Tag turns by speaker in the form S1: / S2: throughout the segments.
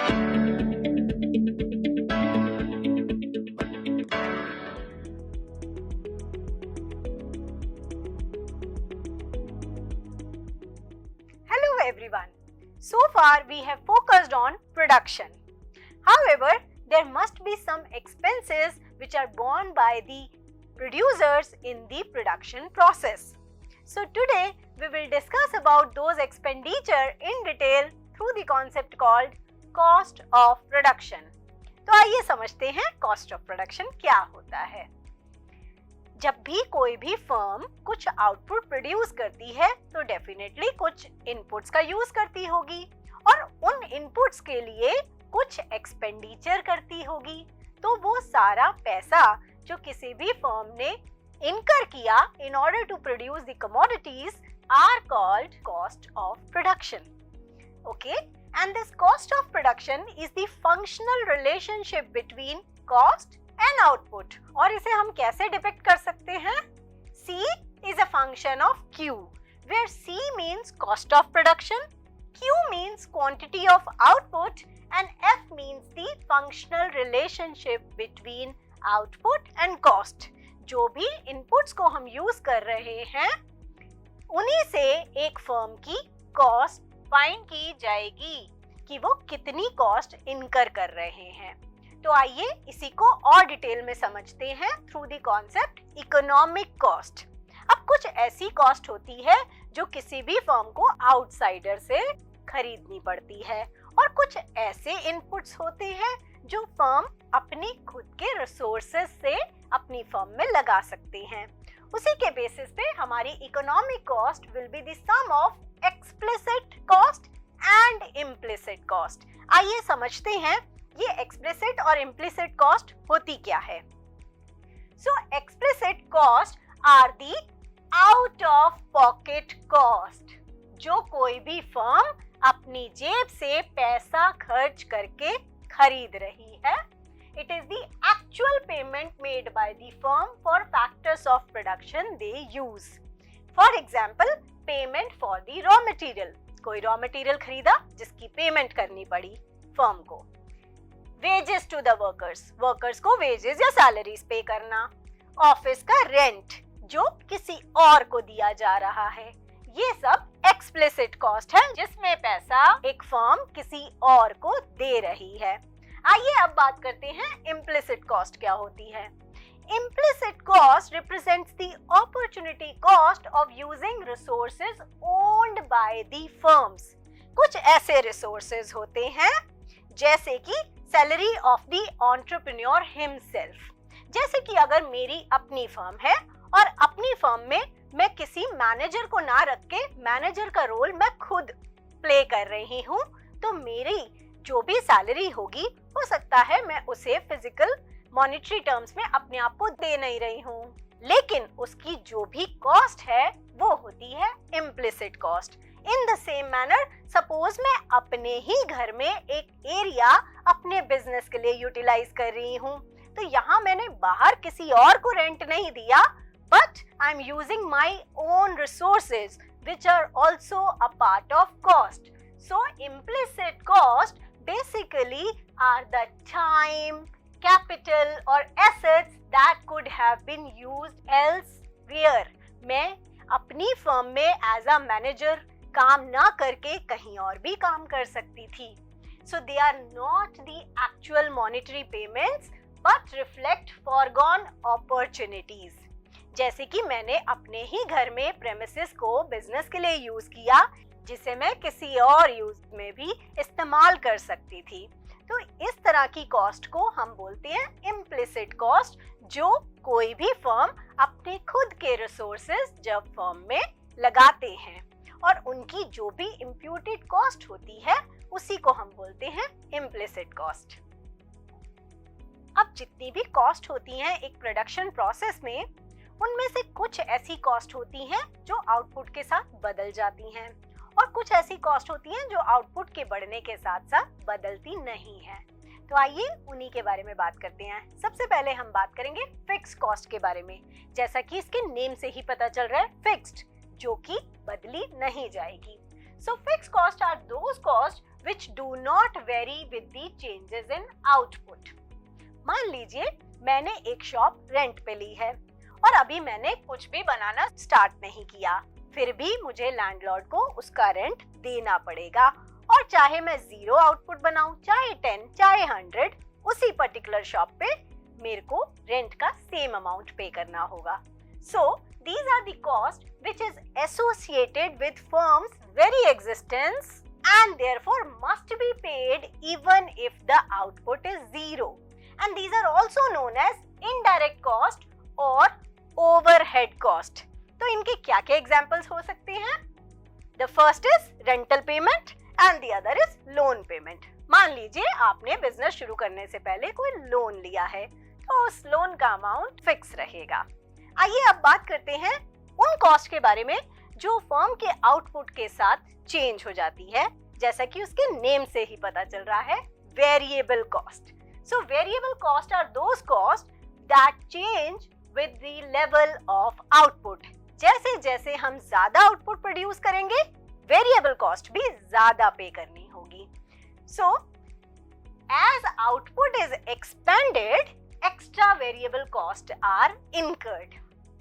S1: Hello everyone. So far we have focused on production. However, there must be some expenses which are borne by the producers in the production process. So today we will discuss about those expenditure in detail through the concept called cost of production. तो आइए समझते हैं cost of production क्या होता है। जब भी कोई भी फर्म कुछ आउटपुट प्रोड्यूस करती है तो डेफिनेटली कुछ इनपुट्स का यूज करती होगी और उन इनपुट्स के लिए कुछ एक्सपेंडिचर करती होगी। तो वो सारा पैसा जो किसी भी फर्म ने इनकर किया in order to produce the commodities are called cost of production. Okay, and this cost of production is the functional relationship between cost and output. और इसे हम कैसे डिपिक्ट कर सकते हैं? C is a function of Q, where C means cost of production, Q means quantity of output, and F means the functional relationship between output and cost. जो भी inputs को हम यूज कर रहे हैं उन्हीं से एक फर्म की कॉस्ट फाइंड की जाएगी कि वो कितनी कॉस्ट इनकर कर रहे हैं। तो आइए इसी को और डिटेल में समझते हैं through the concept economic cost. अब कुछ ऐसी कॉस्ट होती है जो किसी भी फर्म को आउटसाइडर से खरीदनी पड़ती है और कुछ ऐसे इनपुट्स होते हैं जो फर्म अपनी खुद के रिसोर्सेज से अपनी फर्म में लगा सकते हैं। उसी के बेसिस पे हमारी economic cost will be the sum of explicit cost and implicit cost. आइए समझते हैं ये एक्सप्लिसिट और इम्प्लिसिट कॉस्ट होती क्या है। So explicit cost are the out of pocket cost, जो कोई भी फर्म अपनी जेब से पैसा खर्च करके खरीद रही है। It is the actual payment made by the firm for factors of production they use. For example, payment for the raw material. कोई रॉ मटेरियल खरीदा जिसकी पेमेंट करनी पड़ी फर्म को। वेजेस टू द वर्कर्स को वेजेस या salaries पे करना। ऑफिस का रेंट जो किसी और को दिया जा रहा है, ये सब एक्सप्लिसिट कॉस्ट है जिसमें पैसा एक फर्म किसी और को दे रही है। आइए अब बात करते हैं इम्प्लिसिट कॉस्ट क्या होती है। Implicit cost represents the opportunity cost of using resources owned by the firms. कुछ ऐसे resources होते हैं जैसे कि salary of the entrepreneur himself. जैसे कि अगर मेरी अपनी फर्म है और अपनी फर्म में मैं किसी मैनेजर को ना रख के मैनेजर का रोल मैं खुद प्ले कर रही हूँ, तो मेरी जो भी सैलरी होगी हो सकता है मैं उसे फिजिकल मॉनेटरी टर्म्स में अपने आप को दे नहीं रही हूँ, लेकिन उसकी जो भी कॉस्ट है वो होती है implicit cost. In the same manner, suppose मैं अपने ही घर में एक एरिया अपने बिजनेस के लिए यूटिलाइज कर रही हूँ, तो यहाँ मैंने बाहर किसी और को रेंट नहीं दिया, but I am using my own resources which are also a part of cost. So implicit cost basically are the time, capital or assets that could have been used elsewhere. मैं अपनी firm में as a manager काम ना करके कहीं और भी काम कर सकती थी। So they are not the actual monetary payments but reflect foregone opportunities. जैसे कि मैंने अपने ही घर में प्रेमिसेस को बिजनेस के लिए यूज किया, जिसे मैं किसी और यूज में भी इस्तेमाल कर सकती थी। तो इस तरह की कॉस्ट को हम बोलते हैं इम्प्लिसिट कॉस्ट, जो कोई भी फर्म अपने खुद के रिसोर्सेज जब फर्म में लगाते हैं, और उनकी जो भी इम्प्यूटेड कॉस्ट होती है उसी को हम बोलते हैं इम्प्लिसिट कॉस्ट। अब जितनी भी कॉस्ट होती हैं एक प्रोडक्शन प्रोसेस में, उनमें से कुछ ऐसी कॉस्ट होती हैं जो आउटपुट के साथ बदल जाती हैं, और कुछ ऐसी कॉस्ट होती हैं जो आउटपुट के बढ़ने के साथ साथ बदलती नहीं है। तो आइए उन्हीं के बारे में बात करते हैं। सबसे पहले हम बात करेंगे फिक्स कॉस्ट के बारे में। जैसा कि इसके नेम से ही पता चल रहा है, फिक्स्ड, जो कि बदली नहीं जाएगी। So fix cost are those cost which do not vary with the changes in output. मान लीजिए मैंने एक शॉप रेंट पे ली है और अभी मैंने कुछ भी बनाना स्टार्ट नहीं किया, फिर भी मुझे लैंडलॉर्ड को उसका रेंट देना पड़ेगा और चाहे मैं 0 आउटपुट बनाऊं, चाहे 10, चाहे 100, उसी पर्टिकुलर शॉप पे मेरे को रेंट का सेम अमाउंट पे करना होगा. सो these are the cost which is associated with firm's very existence and therefore must be paid even if the output is 0. And these are also known as indirect cost or overhead cost. तो इनके क्या क्या examples हो सकते हैं? The first is rental payment and the other is loan payment. मान लीजिए आपने बिजनेस शुरू करने से पहले कोई लोन लिया है, तो उस लोन का अमाउंट फिक्स रहेगा. आइए अब बात करते हैं उन कॉस्ट के बारे में जो फर्म के आउटपुट के साथ चेंज हो जाती है, जैसा कि उसके नेम से ही पता चल रहा है, variable cost. So variable cost are those cost that change with the level of output. जैसे जैसे हम ज्यादा आउटपुट प्रोड्यूस करेंगे, वेरिएबल कॉस्ट भी ज्यादा पे करनी होगी. So as output is expanded, extra variable costs are incurred.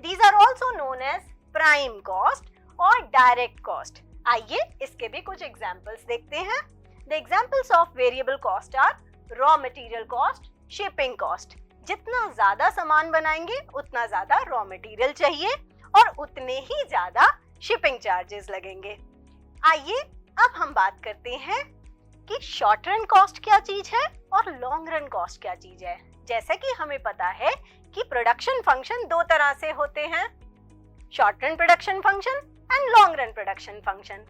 S1: These are also known as prime cost or direct cost. आइए इसके भी कुछ examples देखते हैं. The examples of variable cost are raw material cost, shipping cost. जितना ज्यादा सामान बनाएंगे उतना ज्यादा raw material चाहिए और उतने ही ज्यादा shipping charges लगेंगे. आइए अब हम बात करते हैं कि शॉर्ट रन कॉस्ट क्या चीज है और लॉन्ग रन कॉस्ट क्या चीज है. जैसे कि हमें पता है कि प्रोडक्शन फंक्शन दो तरह से होते हैं, short run production function and long run production function.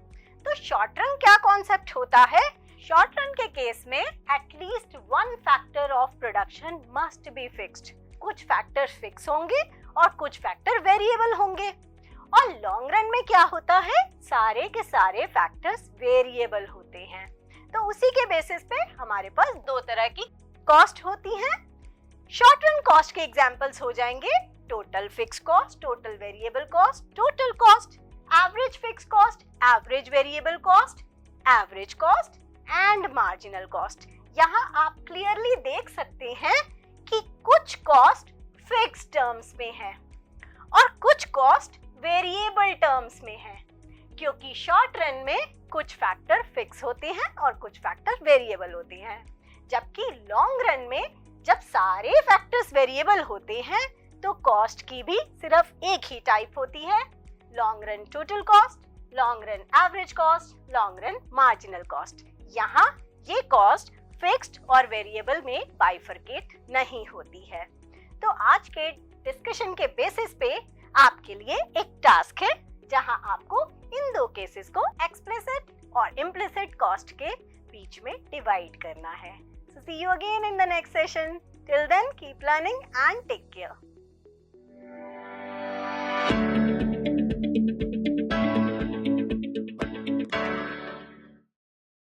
S1: तो शॉर्ट रन क्या कॉन्सेप्ट होता है? शॉर्ट रन के केस में at least one factor of production must be fixed. कुछ फैक्टर्स फिक्स होंगे और कुछ फैक्टर वेरिएबल होंगे. और लॉन्ग रन में क्या होता है? सारे के सारे फैक्टर्स वेरिएबल होते हैं. तो उसी के बेसिस पे हमारे पास दो तरह की कॉस्ट होती हैं. शॉर्ट रन कॉस्ट के एग्जांपल्स हो जाएंगे total fix cost, total variable cost, total cost, average fix cost, average variable cost, average cost and marginal cost. यहाँ आप क्लियरली देख सकते हैं कि कुछ कॉस्ट फिक्स टर्म्स में है और कुछ कॉस्ट वेरिएबल टर्म्स में है, क्योंकि शॉर्ट रन में कुछ फैक्टर फिक्स होते हैं और कुछ फैक्टर वेरिएबल होते हैं, जबकि लॉन्ग रन में जब सारे फैक्टर्स वेरिएबल होते हैं तो कॉस्ट की भी सिर्फ एक ही टाइप होती है, long run total cost, long run average cost, long run marginal cost. यहाँ ये कॉस्ट फिक्स्ड और वेरिएबल में बाइफरकेट नहीं होती है. तो आज के डिस्कशन के बेसिस पे आपके लिए एक टास्क है जहाँ आपको इन दो केसेस को एक्सप्लिसिट और इम्प्लिसिट कॉस्ट के बीच में डिवाइड करना है. So see you again in the next session. Till then, keep learning and take care.